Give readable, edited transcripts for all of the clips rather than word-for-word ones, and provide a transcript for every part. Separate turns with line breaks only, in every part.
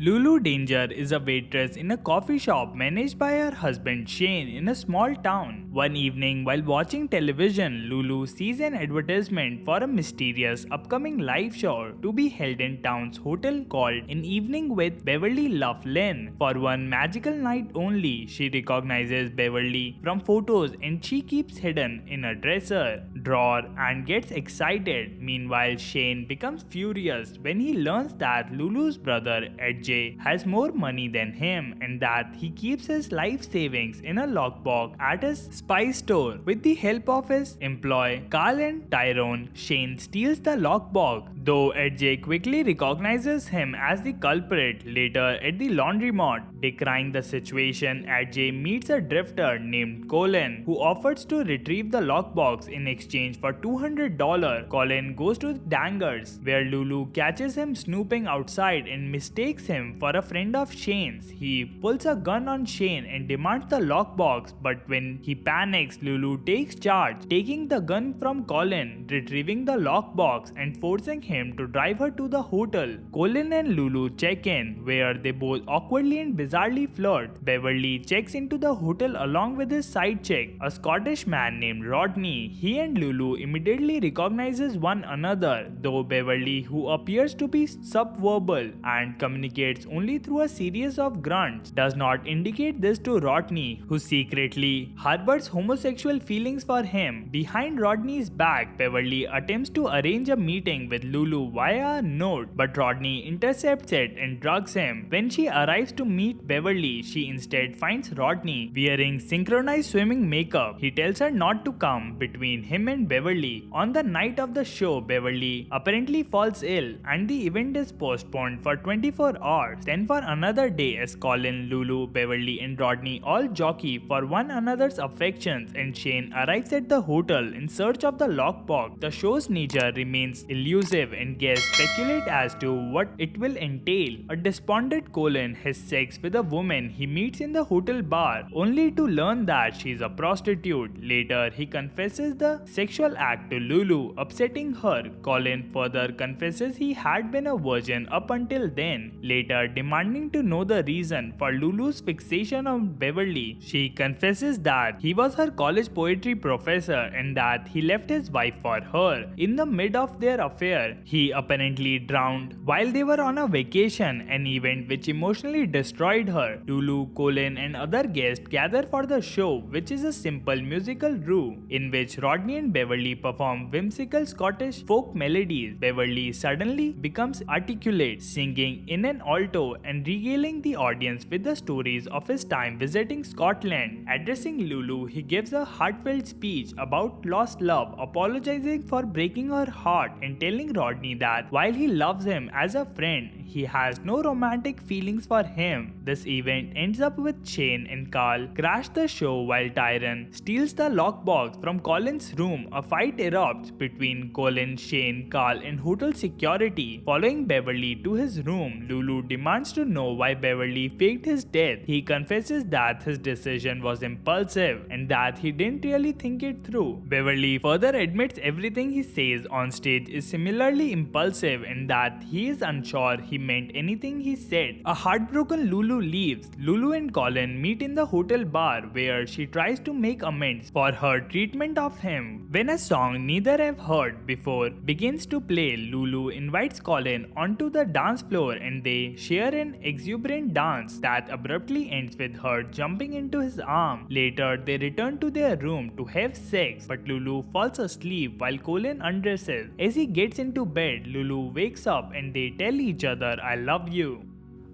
Lulu Danger is a waitress in a coffee shop managed by her husband Shane in a small town. One evening, while watching television, Lulu sees an advertisement for a mysterious upcoming live show to be held in town's hotel called An Evening with Beverly, Luff, Linn. For one magical night only, she recognizes Beverly from photos and she keeps hidden in a dresser drawer and gets excited. Meanwhile, Shane becomes furious when he learns that Lulu's brother Ed has more money than him and that he keeps his life savings in a lockbox at his spice store. With the help of his employee Carl and Tyrone, Shane steals the lockbox, though Ed quickly recognizes him as the culprit. Later at the laundromat, decrying the situation, Ed meets a drifter named Colin who offers to retrieve the lockbox in exchange for $200. Colin goes to the Dangers, where Lulu catches him snooping outside and mistakes him for a friend of Shane's. He pulls a gun on Shane and demands the lockbox, but when he panics, Lulu takes charge, taking the gun from Colin, retrieving the lockbox and forcing him to drive her to the hotel. Colin and Lulu check in, where they both awkwardly and bizarrely flirt. Beverly checks into the hotel along with his side chick, a Scottish man named Rodney. He and Lulu immediately recognizes one another, though Beverly, who appears to be subverbal and communicates only through a series of grunts, does not indicate this to Rodney, who secretly harbors homosexual feelings for him. Behind Rodney's back, Beverly attempts to arrange a meeting with Lulu via a note, but Rodney intercepts it and drugs him. When she arrives to meet Beverly, she instead finds Rodney wearing synchronized swimming makeup. He tells her not to come between him and Beverly. On the night of the show, Beverly apparently falls ill and the event is postponed for 24 hours. Then for another day, as Colin, Lulu, Beverly and Rodney all jockey for one another's affections, and Shane arrives at the hotel in search of the lockbox. The show's nature remains elusive and guests speculate as to what it will entail. A despondent Colin has sex with a woman he meets in the hotel bar, only to learn that she is a prostitute. Later, he confesses the sexual act to Lulu, upsetting her. Colin further confesses he had been a virgin up until then. Later, demanding to know the reason for Lulu's fixation on Beverly, she confesses that he was her college poetry professor and that he left his wife for her. In the mid of their affair, he apparently drowned while they were on a vacation, an event which emotionally destroyed her. Lulu, Colin and other guests gather for the show, which is a simple musical roue in which Rodney and Beverly perform whimsical Scottish folk melodies. Beverly suddenly becomes articulate, singing in an alto and regaling the audience with the stories of his time visiting Scotland. Addressing Lulu, he gives a heartfelt speech about lost love, apologizing for breaking her heart and telling Rodney that while he loves him as a friend, he has no romantic feelings for him. This event ends up with Shane and Carl crash the show while Tyrone steals the lockbox from Colin's room. A fight erupts between Colin, Shane, Carl and hotel security. Following Beverly to his room, Lulu demands to know why Beverly faked his death. He confesses that his decision was impulsive and that he didn't really think it through. Beverly further admits everything he says on stage is similarly impulsive and that he is unsure he meant anything he said. A heartbroken Lulu leaves. Lulu and Colin meet in the hotel bar, where she tries to make amends for her treatment of him. When a song neither have heard before begins to play, Lulu invites Colin onto the dance floor and they share an exuberant dance that abruptly ends with her jumping into his arm. Later, they return to their room to have sex, but Lulu falls asleep while Colin undresses. As he gets into bed, Lulu wakes up and they tell each other, "I love you."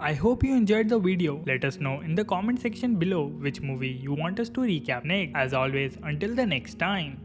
I hope you enjoyed the video. Let us know in the comment section below which movie you want us to recap next. As always, until the next time.